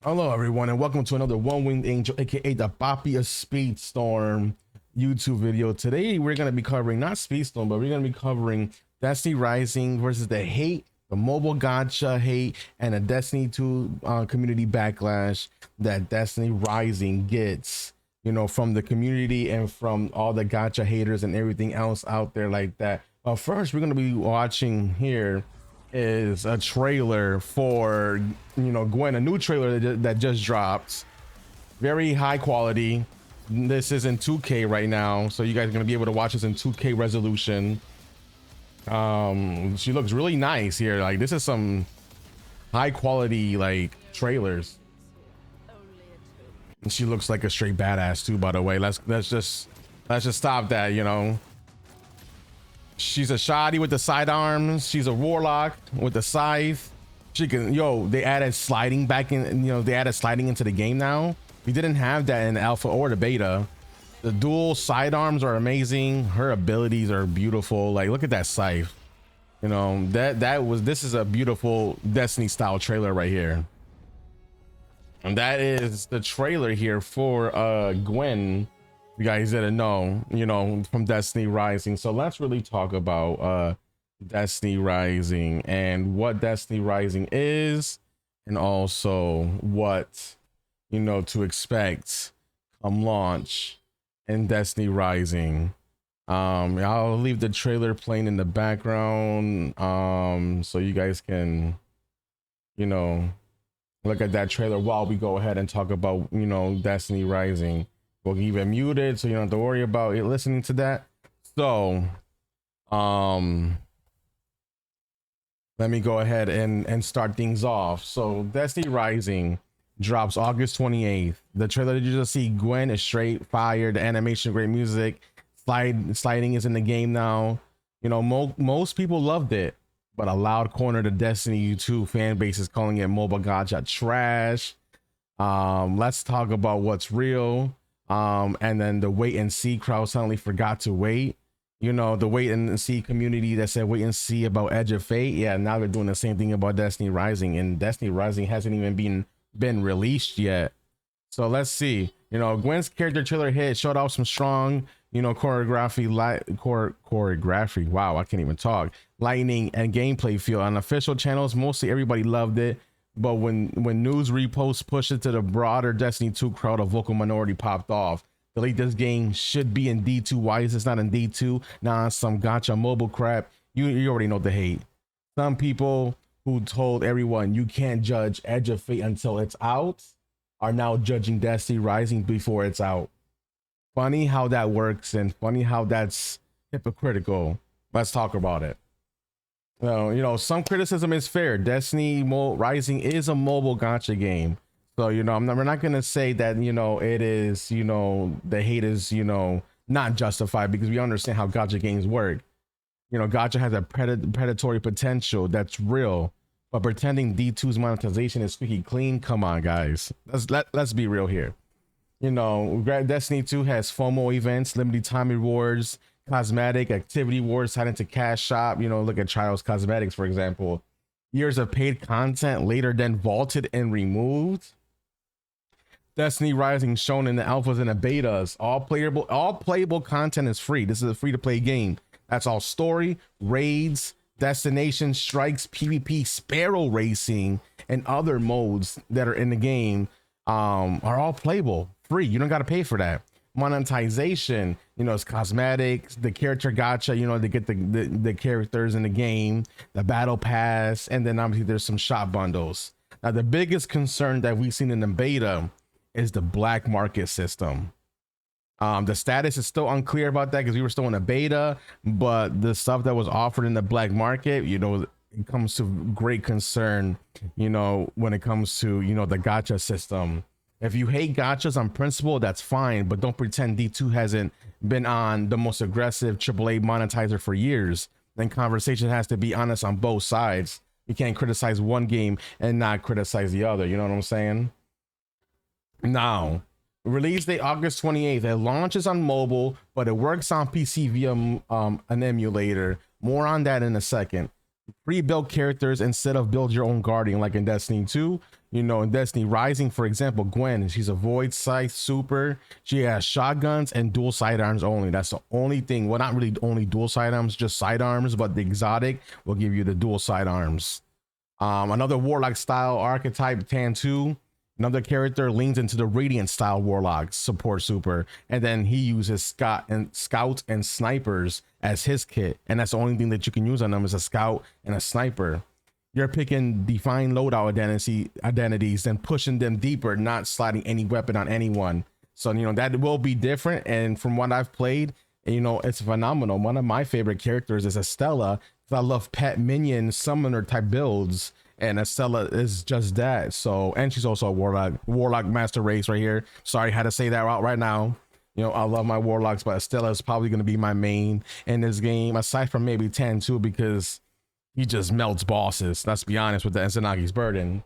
Hello everyone and welcome to another One-Winged Angel aka the Bapia Speedstorm YouTube video. Today we're going to be covering not Speedstorm, but we're going to be covering Destiny Rising versus the hate, the mobile gacha hate, and a Destiny 2 community backlash that Destiny Rising gets, you know, from the community and from all the gacha haters and everything else out there like that. First we're going to be watching here is a trailer for, you know, Gwen, a new trailer that just dropped. Very high quality. This is in 2K right now, so you guys are gonna be able to watch this in 2K resolution. She looks really nice here. Like, this is some high quality like trailers. And she looks like a straight badass too, by the way. Let's just stop that, you know. She's a shoddy with the sidearms. She's a warlock with the scythe. She can, they added sliding back in, you know, they added sliding into the game now. We didn't have that in the alpha or the beta. The dual sidearms are amazing. Her abilities are beautiful. Like, look at that scythe. You know, this is a beautiful Destiny style trailer right here. And that is the trailer here for Gwen. You guys didn't know, you know, from Destiny Rising. So let's really talk about Destiny Rising and what Destiny Rising is, and also what, you know, to expect come launch in Destiny Rising. I'll leave the trailer playing in the background so you guys can, you know, look at that trailer while we go ahead and talk about, you know, Destiny Rising. We'll keep it muted so you don't have to worry about it listening to that. So let me go ahead and start things off. So Destiny Rising drops August 28th. The trailer that you just see, Gwen is straight fire. The animation, great music. Sliding is in the game now. You know, most people loved it, but a loud corner of the Destiny 2 fan base is calling it mobile gacha trash. Let's talk about what's real. And then the wait and see crowd suddenly forgot to wait. You know, the wait and see community that said wait and see about Edge of Fate. Yeah, now they're doing the same thing about Destiny Rising, and Destiny Rising hasn't even been released yet. So let's see. You know, Gwen's character trailer hit, showed off some strong, you know, choreography. Wow, I can't even talk. Lightning and gameplay feel on official channels. Mostly everybody loved it. But when news reposts push it to the broader Destiny 2 crowd, a vocal minority popped off. Delete this game, should be in D2. Why is this not in D2? Nah, some gacha mobile crap. You already know the hate. Some people who told everyone you can't judge Edge of Fate until it's out are now judging Destiny Rising before it's out. Funny how that works, and funny how that's hypocritical. Let's talk about it. Well, you know, some criticism is fair. Destiny Rising is a mobile gacha game. So, you know, we're not going to say that, you know, it is, you know, the hate is, you know, not justified, because we understand how gacha games work. You know, gacha has a predatory potential that's real, but pretending D2's monetization is squeaky clean, come on, guys. Let's be real here. You know, Destiny 2 has FOMO events, limited time rewards, cosmetic activity wars tied into cash shop. You know, look at Trials Cosmetics, for example. Years of paid content later then vaulted and removed. Destiny Rising shown in the alphas and the betas. All playable content is free. This is a free-to-play game. That's all story, raids, destination strikes, PvP, sparrow racing, and other modes that are in the game are all playable, free. You don't got to pay for that. Monetization, you know, it's cosmetics, the character gacha, you know, they get the characters in the game, the battle pass, and then obviously there's some shop bundles. Now, the biggest concern that we've seen in the beta is the black market system. The status is still unclear about that because we were still in a beta, but the stuff that was offered in the black market, you know, it comes to great concern, you know, when it comes to, you know, the gacha system. If you hate gachas on principle, that's fine, but don't pretend D2 hasn't been on the most aggressive AAA monetizer for years. Then conversation has to be honest on both sides. You can't criticize one game and not criticize the other. You know what I'm saying? Now, release date August 28th. It launches on mobile, but it works on PC via an emulator. More on that in a second. Pre-built characters instead of build your own guardian like in Destiny 2. You know, in Destiny Rising, for example, Gwen, she's a Void Scythe super. She has shotguns and dual sidearms only. That's the only thing. Well, not really only dual sidearms, just sidearms, but the exotic will give you the dual sidearms. Another Warlock style archetype, Tan 2. Another character leans into the Radiant style Warlock support super. And then he uses scouts and snipers as his kit. And that's the only thing that you can use on them is a scout and a sniper. You're picking defined loadout identities and pushing them deeper, not sliding any weapon on anyone. So, you know, that will be different. And from what I've played, you know, it's phenomenal. One of my favorite characters is Estella. I love pet minion summoner type builds, and Estella is just that. So, and she's also a warlock master race right here. Sorry, had to say that out right now. You know, I love my warlocks, but Estella is probably going to be my main in this game, aside from maybe Tan 2, because he just melts bosses. Let's be honest with the Izanagi's burden.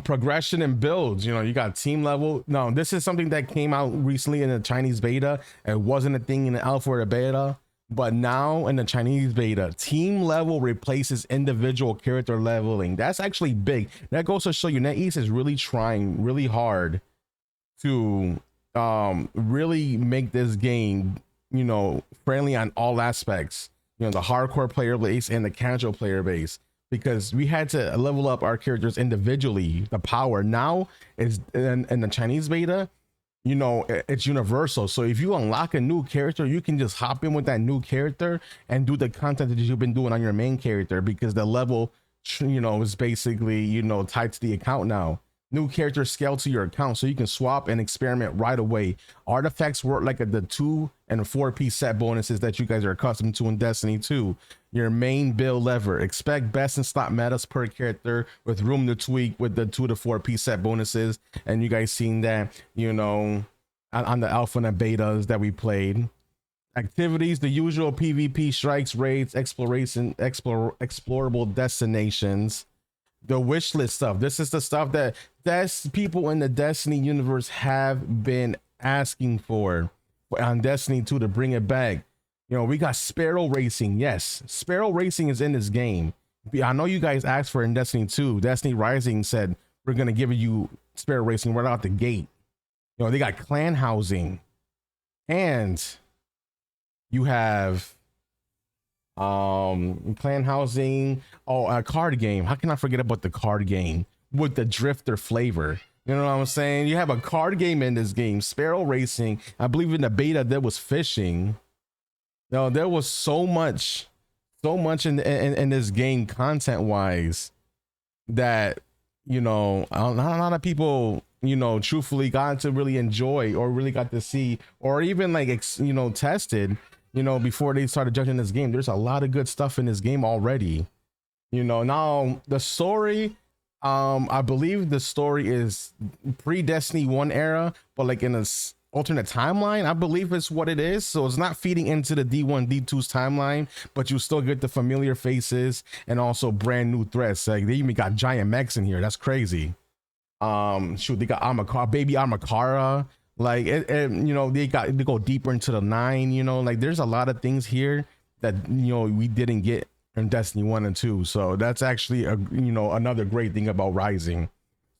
Progression and builds, you know, you got team level. No, this is something that came out recently in the Chinese beta. It wasn't a thing in the alpha or the beta, but now in the Chinese beta, team level replaces individual character leveling. That's actually big. That goes to show you NetEase is really trying really hard to really make this game, you know, friendly on all aspects. You know, the hardcore player base and the casual player base, because we had to level up our characters individually. The power now is in the Chinese beta, you know, it's universal. So if you unlock a new character, you can just hop in with that new character and do the content that you've been doing on your main character, because the level, you know, is basically, you know, tied to the account now. New characters scale to your account, so you can swap and experiment right away. Artifacts work like the 2 and 4-piece set bonuses that you guys are accustomed to in Destiny 2. Your main build lever. Expect best in slot metas per character with room to tweak with the 2 to 4-piece set bonuses. And you guys seen that, you know, on the alpha and the betas that we played. Activities, the usual PvP strikes, raids, exploration, explorable destinations. The wish list stuff. This is the stuff that people in the Destiny universe have been asking for on Destiny 2 to bring it back. You know, we got Sparrow Racing. Yes, Sparrow Racing is in this game. I know you guys asked for it in Destiny 2. Destiny Rising said we're gonna give you Sparrow Racing right out the gate. You know, they got clan housing, and you have clan housing. A card game. How can I forget about the card game with the drifter flavor? You know what I'm saying? You have a card game in this game. Sparrow Racing. I believe in the beta there was fishing. No, there was so much in this game content wise that, you know, not a lot of people, you know, truthfully got to really enjoy or really got to see or even like you know, tested, you know, before they started judging this game. There's a lot of good stuff in this game already. You know, now the story, I believe the story is pre-Destiny 1 era, but like in a alternate timeline, I believe it's what it is. So it's not feeding into the D1, D2's timeline, but you still get the familiar faces and also brand new threats. Like they even got giant mechs in here. That's crazy. Shoot, they got baby Amakara. Like you know, they go deeper into the 9, you know, like there's a lot of things here that, you know, we didn't get in Destiny 1 and 2. So that's actually a, you know, another great thing about Rising.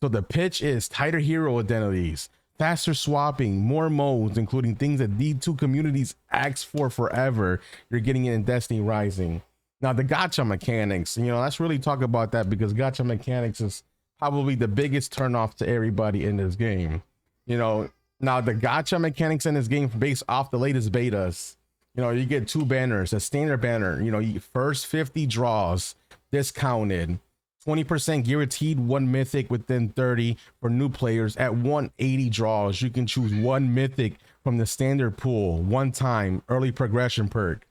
So the pitch is tighter hero identities, faster swapping, more modes, including things that D2 communities asked for forever. You're getting it in Destiny Rising. Now the gacha mechanics, you know, let's really talk about that, because gacha mechanics is probably the biggest turnoff to everybody in this game. You know, now the gacha mechanics in this game based off the latest betas. You know, you get 2 banners, a standard banner, you know, first 50 draws discounted, 20% guaranteed 1 mythic within 30 for new players. At 180 draws, you can choose 1 mythic from the standard pool, 1 time, early progression perk.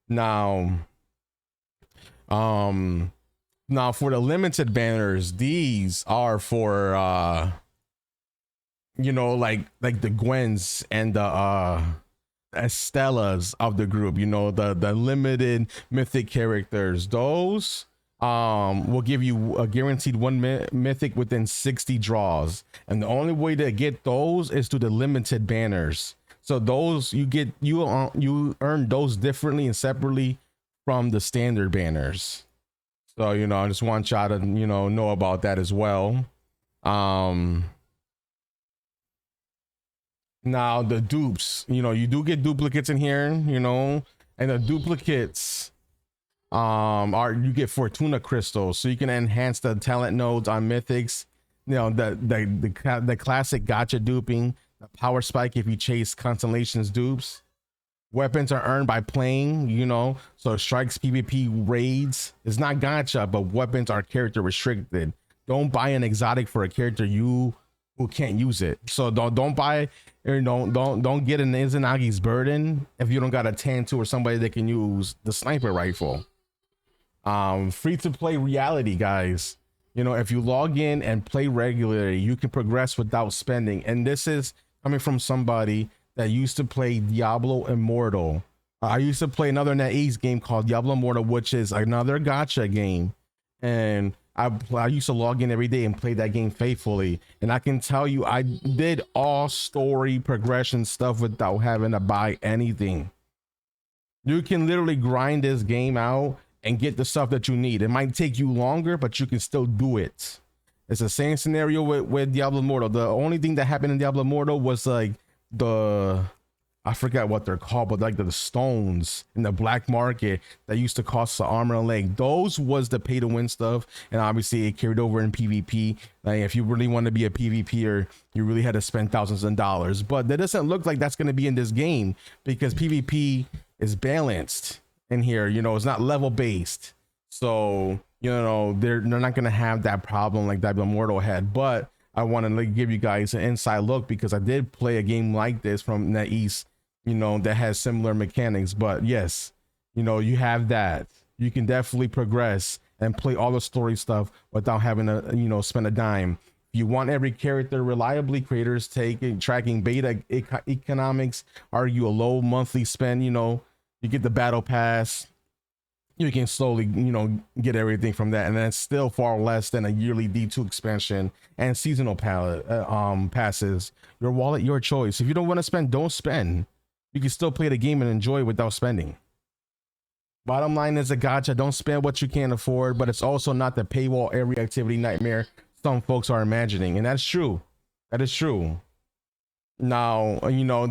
Now for the limited banners, these are for you know, like the Gwens and the Estellas of the group, you know, the limited mythic characters. Those will give you a guaranteed 1 mythic within 60 draws, and the only way to get those is through the limited banners. So those you earn those differently and separately from the standard banners. So, I just want y'all to, know about that as well. Now the dupes, you do get duplicates in here, and the duplicates are, you get Fortuna crystals, so you can enhance the talent nodes on mythics. The classic gacha duping, the power spike if you chase constellations dupes. Weapons are earned by playing, so strikes, PvP, raids. It's not gacha, but weapons are character restricted. Don't buy an exotic for a character who can't use it. So don't buy, or don't get an Izanagi's burden if you don't got a Tantu or somebody that can use the sniper rifle. Free to play reality, guys. If you log in and play regularly, you can progress without spending. And this is coming from somebody that used to play Diablo Immortal. I used to play another NetEase game called Diablo Immortal, which is another gacha game. And I used to log in every day and play that game faithfully. And I can tell you, I did all story progression stuff without having to buy anything. You can literally grind this game out and get the stuff that you need. It might take you longer, but you can still do it. It's the same scenario with Diablo Immortal. The only thing that happened in Diablo Immortal was like I forgot what they're called, but like the stones in the black market that used to cost the armor and leg. Those was the pay to win stuff, and obviously it carried over in PvP. Like if you really want to be a PvPer, you really had to spend thousands of dollars. But that doesn't look like that's going to be in this game because PvP is balanced in here. It's not level based, so they're not going to have that problem like Diablo Immortal had. But I want to give you guys an inside look because I did play a game like this from NetEase, that has similar mechanics. But yes, you have that. You can definitely progress and play all the story stuff without having to, spend a dime. If you want every character reliably, creators tracking beta economics, argue a low monthly spend. You get the battle pass. You can slowly, get everything from that, and that's still far less than a yearly D2 expansion and seasonal passes. Your wallet, your choice. If you don't want to spend, don't spend. You can still play the game and enjoy it without spending. Bottom line is a gacha. Don't spend what you can't afford, but it's also not the paywall every activity nightmare some folks are imagining, and that's true. That is true. Now,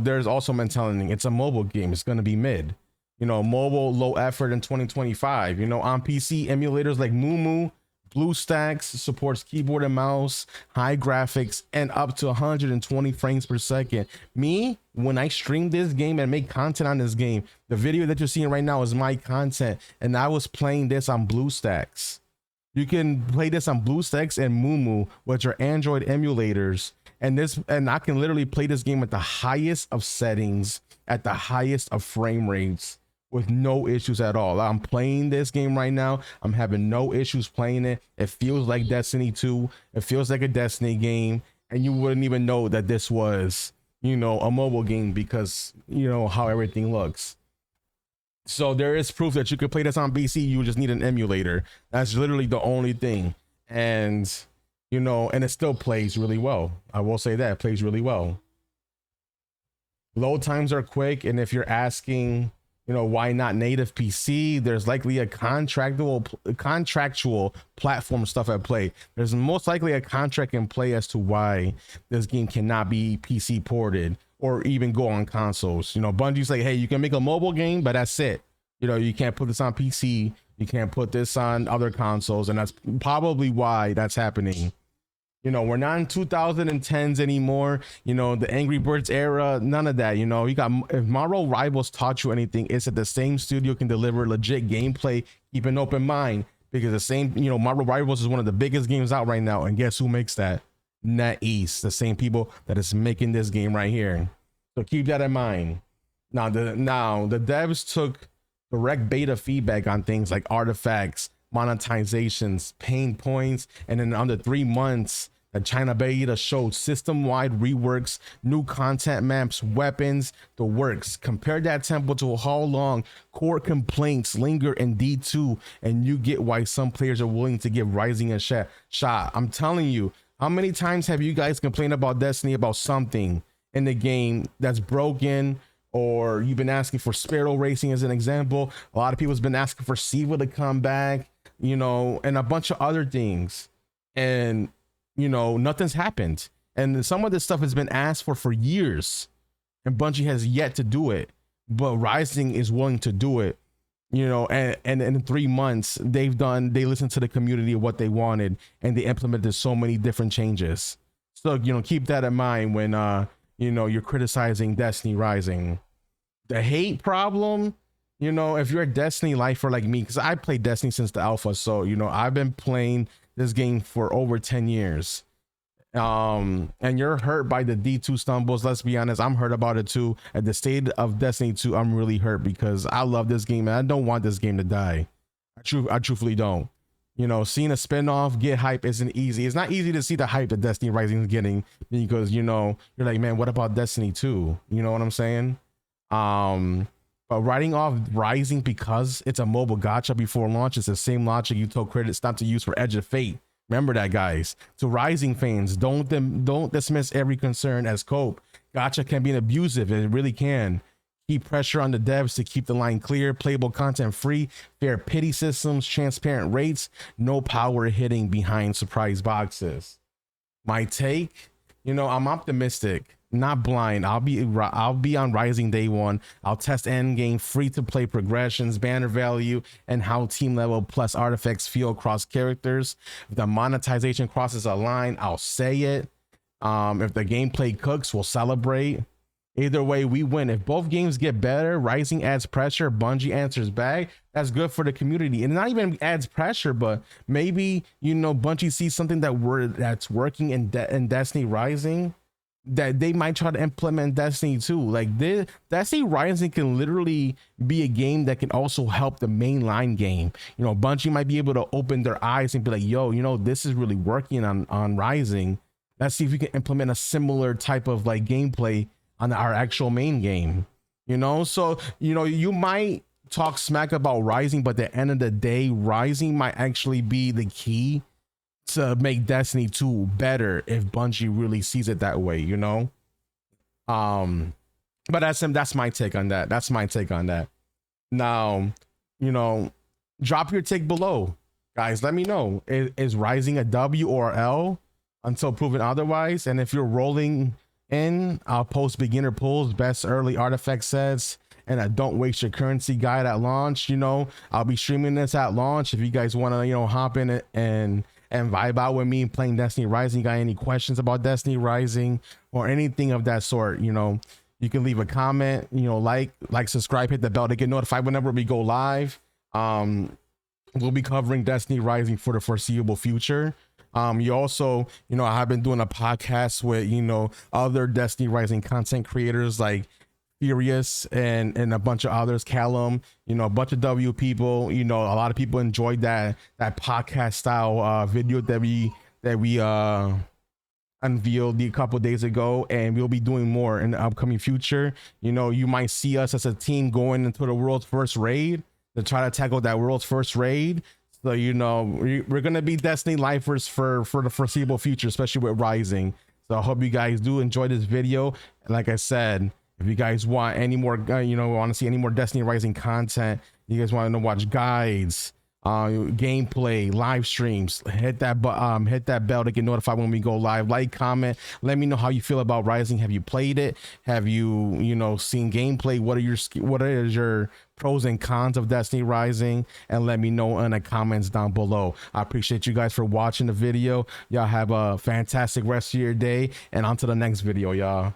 there's also mentality. It's a mobile game. It's going to be mid. Mobile, low effort in 2025. On PC, emulators like Mumu, BlueStacks supports keyboard and mouse, high graphics, and up to 120 frames per second. Me, when I stream this game and make content on this game, the video that you're seeing right now is my content, and I was playing this on BlueStacks. You can play this on BlueStacks and Mumu, which are Android emulators, and I can literally play this game at the highest of settings, at the highest of frame rates, with no issues at all. I'm playing this game right now. I'm having no issues playing it. It feels like Destiny 2. It feels like a Destiny game. And you wouldn't even know that this was, a mobile game because, how everything looks. So there is proof that you could play this on PC. You just need an emulator. That's literally the only thing. And, and it still plays really well. I will say that it plays really well. Load times are quick. And if you're asking, why not native PC? There's likely a contractual platform stuff at play. There's most likely a contract in play as to why this game cannot be PC ported or even go on consoles. Bungie's like, hey, you can make a mobile game, but that's it. You can't put this on PC. You can't put this on other consoles, and that's probably why that's happening. We're not in 2010s anymore. The Angry Birds era, none of that. You got, if Marvel Rivals taught you anything, it's that the same studio can deliver legit gameplay. Keep an open mind, because the same, Marvel Rivals is one of the biggest games out right now. And guess who makes that? NetEase, the same people that is making this game right here. So keep that in mind. Now the devs took direct beta feedback on things like artifacts, monetizations, pain points, and in under 3 months, the China beta showed system-wide reworks, new content maps, weapons, the works. Compare that tempo to how long core complaints linger in D2, and you get why some players are willing to give Rising a shot. I'm telling you, how many times have you guys complained about Destiny, about something in the game that's broken? Or you've been asking for Sparrow Racing as an example. A lot of people's been asking for Siva to come back. you know, and a bunch of other things, and you know, nothing's happened. And some of this stuff has been asked for years, and Bungie has yet to do it. But Rising is willing to do it, you know, and in 3 months they listened to the community of what they wanted, and they implemented so many different changes. So, you know, keep that in mind when you know, you're criticizing Destiny Rising. The hate problem, you know, if you're a Destiny lifer like me, because I played Destiny since the alpha, so you know, I've been playing this game for over 10 years. And you're hurt by the D2 stumbles. Let's be honest, I'm hurt about it too. At the state of Destiny 2, I'm really hurt because I love this game and I don't want this game to die. I truthfully don't. You know, seeing a spinoff get hype isn't easy. It's not easy to see the hype that Destiny Rising is getting, because you know, you're like, man, what about Destiny 2? You know what I'm saying? But writing off Rising because it's a mobile gacha before launch is the same logic you told critics not to use for Edge of Fate. Remember that, guys. To Rising fans, don't dismiss every concern as cope. Gacha can be abusive. It really can. Keep pressure on the devs to keep the line clear, playable content free, fair pity systems, transparent rates, no power hitting behind surprise boxes. My take, you know, I'm optimistic, not blind. I'll be on Rising day one. I'll test endgame, free to play progressions, banner value, and how team level plus artifacts feel across characters. If the monetization crosses a line, I'll say it. If the gameplay cooks, we'll celebrate. Either way, we win. If both games get better, Rising adds pressure, Bungie answers back, that's good for the community. And not even adds pressure, but maybe, you know, Bungie sees something that's working in Destiny Rising that they might try to implement Destiny 2. Like, Destiny Rising can literally be a game that can also help the mainline game. You know, Bungie might be able to open their eyes and be like, yo, you know, this is really working on Rising. Let's see if we can implement a similar type of like gameplay on our actual main game, you know? So, you know, you might talk smack about Rising, but at the end of the day, Rising might actually be the key to make Destiny 2 better if Bungie really sees it that way, you know? But that's my take on that. That's my take on that. Now, you know, drop your take below, guys. Let me know, is Rising a W or L until proven otherwise? And if you're rolling in, I'll post beginner pulls, best early artifact sets, and a don't waste your currency guide at launch. You know, I'll be streaming this at launch if you guys want to, you know, hop in it and vibe out with me playing Destiny Rising. You got any questions about Destiny Rising or anything of that sort, you know, you can leave a comment, you know, like, subscribe, hit the bell to get notified whenever we go live. We'll be covering Destiny Rising for the foreseeable future. You also, you know, I have been doing a podcast with, you know, other Destiny Rising content creators like Furious and a bunch of others, Callum, you know, a bunch of W people. You know, a lot of people enjoyed that podcast style video that we unveiled a couple days ago, and we'll be doing more in the upcoming future. You know, you might see us as a team going into the world's first raid to try to tackle that world's first raid. So, you know, we're going to be Destiny lifers for the foreseeable future, especially with Rising. So I hope you guys do enjoy this video. And like I said, if you guys want any more, you know, want to see any more Destiny Rising content, you guys want to watch guides, gameplay, live streams, hit that bell to get notified when we go live. Like, comment, let me know how you feel about Rising. Have you played it? Have you, you know, seen gameplay? What are your pros and cons of Destiny Rising? And let me know in the comments down below. I appreciate you guys for watching the video. Y'all have a fantastic rest of your day, and on to the next video, y'all.